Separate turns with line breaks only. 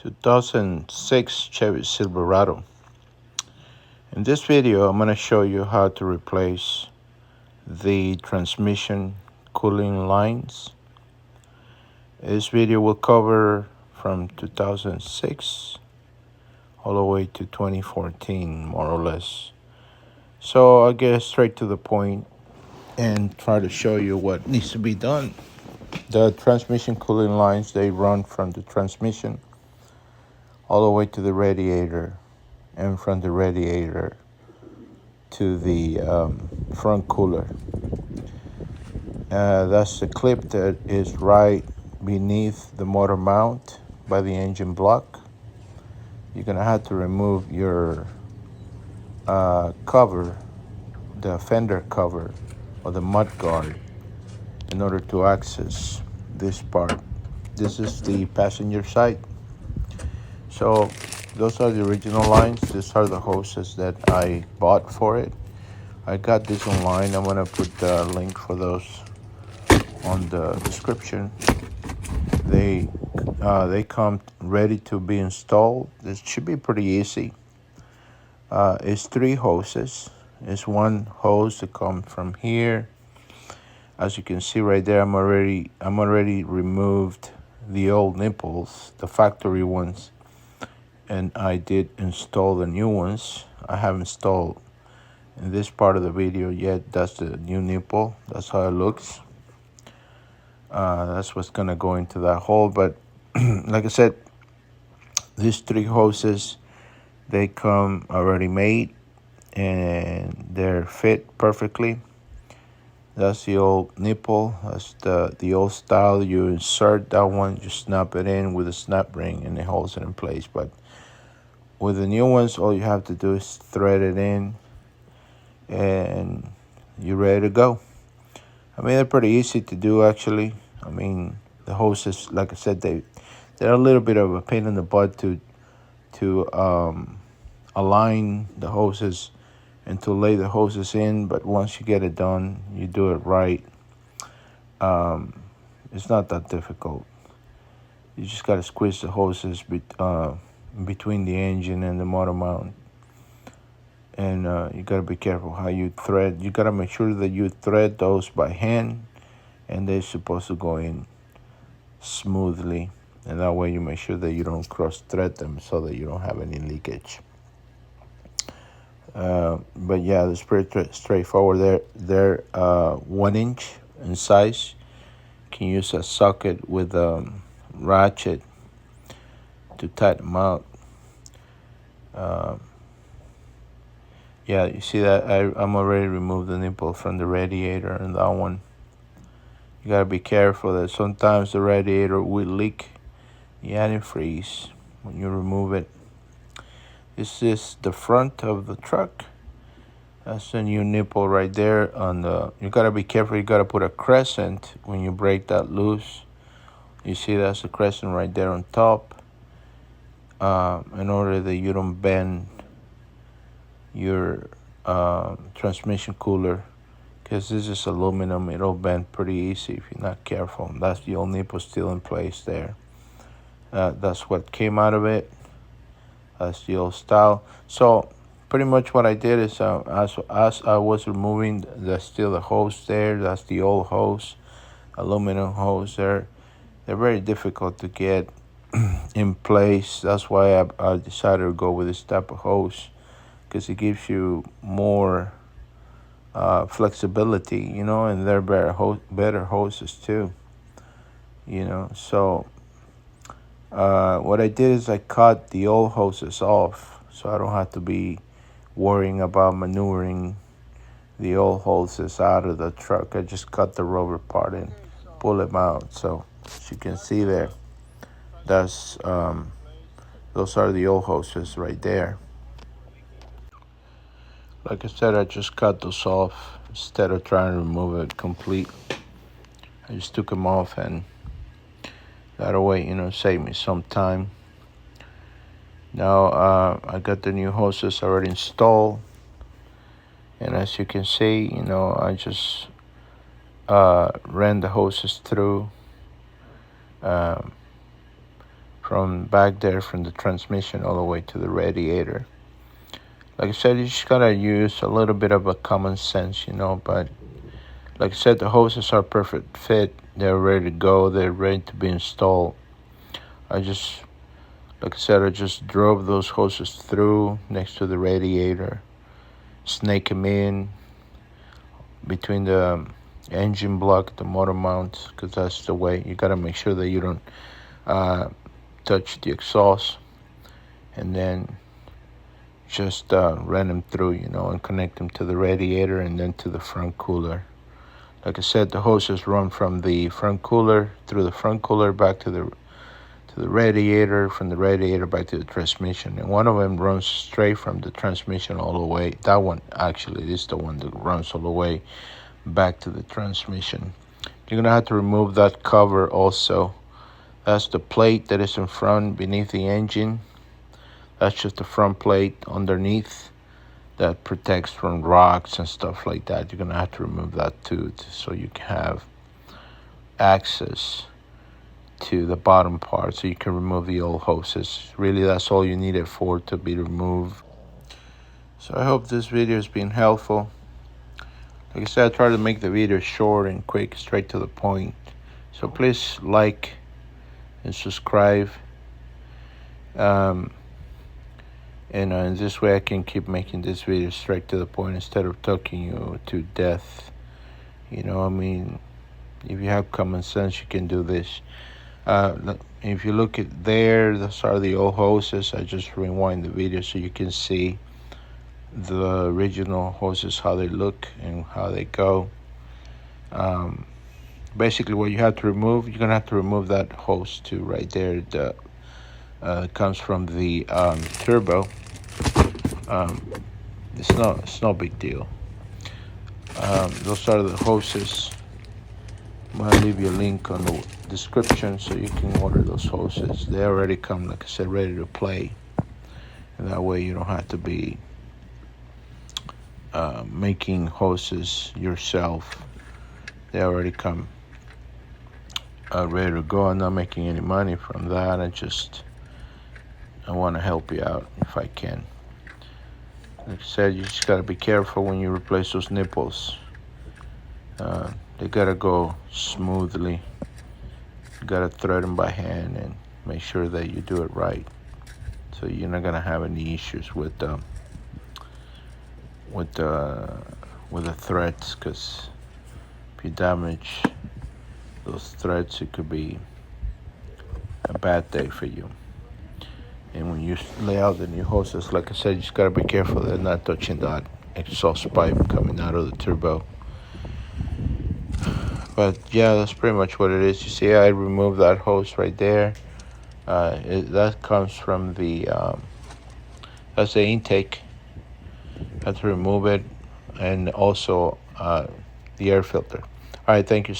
2006 Chevy Silverado. In this video, I'm going to show you how to replace the transmission cooling lines. This video will cover from 2006 all the way to 2014, more or less. So I'll get straight to the point and try to show you what needs to be done. The transmission cooling lines, they run from the transmission all the way to the radiator, and from the radiator to the front cooler. That's the clip that is right beneath the motor mount by the engine block. You're gonna have to remove your cover, the fender cover or the mud guard, in order to access this part. This is the passenger side. So those are the original lines. These are the hoses that I bought for it. I got this online. I'm gonna put the link for those on the description. They come ready to be installed. This should be pretty easy. It's 3 hoses. It's one hose that comes from here. As you can see right there, I'm already removed the old nipples, the factory ones, and I did install the new ones. I haven't installed in this part of the video yet. That's the new nipple. That's how it looks. That's what's gonna go into that hole. But like I said, these 3 hoses, they come already made and they're fit perfectly. That's the old nipple. That's the old style. You insert that one, you snap it in with a snap ring and it holds it in place. But with the new ones, all you have to do is thread it in and you're ready to go. I mean, they're pretty easy to do, actually. I mean, the hoses, like I said, they're a little bit of a pain in the butt to align the hoses and to lay the hoses in. But once you get it done, you do it right. It's not that difficult. You just got to squeeze the hoses between the engine and the motor mount. And you got to be careful how you thread. You got to make sure that you thread those by hand, and they're supposed to go in smoothly. And that way you make sure that you don't cross thread them so that you don't have any leakage. But yeah, it's pretty straightforward. They're 1 inch in size. You can use a socket with a ratchet to tighten them out. Yeah, you see that I'm already removed the nipple from the radiator, and that one, you gotta be careful that sometimes the radiator will leak the antifreeze when you remove it. This is the front of the truck. That's the new nipple right there. You gotta be careful. You gotta put a crescent when you break that loose. You see that's the crescent right there on top, in order that you don't bend your transmission cooler, because this is aluminum. It'll bend pretty easy if you're not careful. That's the old nipple still in place there. That's what came out of it. That's the old style. So pretty much what I did is, as I was removing, there's still the hose there. That's the old hose, aluminum hose there. They're very difficult to get in place. That's why I decided to go with this type of hose, because it gives you more flexibility, and they're better hoses too, So what I did is I cut the old hoses off, so I don't have to be worrying about maneuvering the old hoses out of the truck. I just cut the rubber part and pull them out. So as you can see there, that's those are the old hoses right there. Like I said, I just cut those off instead of trying to remove it complete. I just took them off, and that way, saved me some time. Now I got the new hoses already installed, and as you can see, I just ran the hoses through from from back there from the transmission all the way to the radiator. Like I said, you just gotta use a little bit of a common sense, but like I said, the hoses are perfect fit. They're ready to go. They're ready to be installed. Like I said, I just drove those hoses through next to the radiator, snake them in between the engine block, the motor mount, because that's the way. You got to make sure that you don't touch the exhaust, and then just run them through, and connect them to the radiator and then to the front cooler. Like I said, the hoses run from the front cooler through the front cooler back to the radiator, from the radiator back to the transmission, and one of them runs straight from the transmission all the way. That one actually is the one that runs all the way back to the transmission. You're gonna have to remove that cover also. That's the plate that is in front beneath the engine. That's just the front plate underneath that protects from rocks and stuff like that. You're gonna have to remove that too, so you can have access to the bottom part, so you can remove the old hoses. Really, that's all you need it for, to be removed. So I hope this video has been helpful. Like I said, I try to make the video short and quick, straight to the point. So please like and subscribe. And in this way I can keep making this video straight to the point instead of talking you to death. If you have common sense, you can do this. If you look at there, those are the old hoses. I just rewind the video so you can see the original hoses, how they look and how they go. Basically, what you have to remove, you're gonna have to remove that hose too, right there. The comes from the turbo. It's no big deal. Those are the hoses. I'm gonna leave you a link on the description so you can order those hoses. They already come, like I said, ready to play, and that way you don't have to be making hoses yourself. They already come ready to go. I'm not making any money from that. I want to help you out if I can. Like I said, you just gotta be careful when you replace those nipples. They gotta go smoothly. You gotta thread them by hand and make sure that you do it right, so you're not gonna have any issues with the threads, because if you damage those threads, it could be a bad day for you. And when you lay out the new hoses, like I said, you just gotta be careful they're not touching that exhaust pipe coming out of the turbo. But yeah, that's pretty much what it is. You see, I removed that hose right there. That comes from the that's the intake. I have to remove it, and also the air filter. All right, thank you.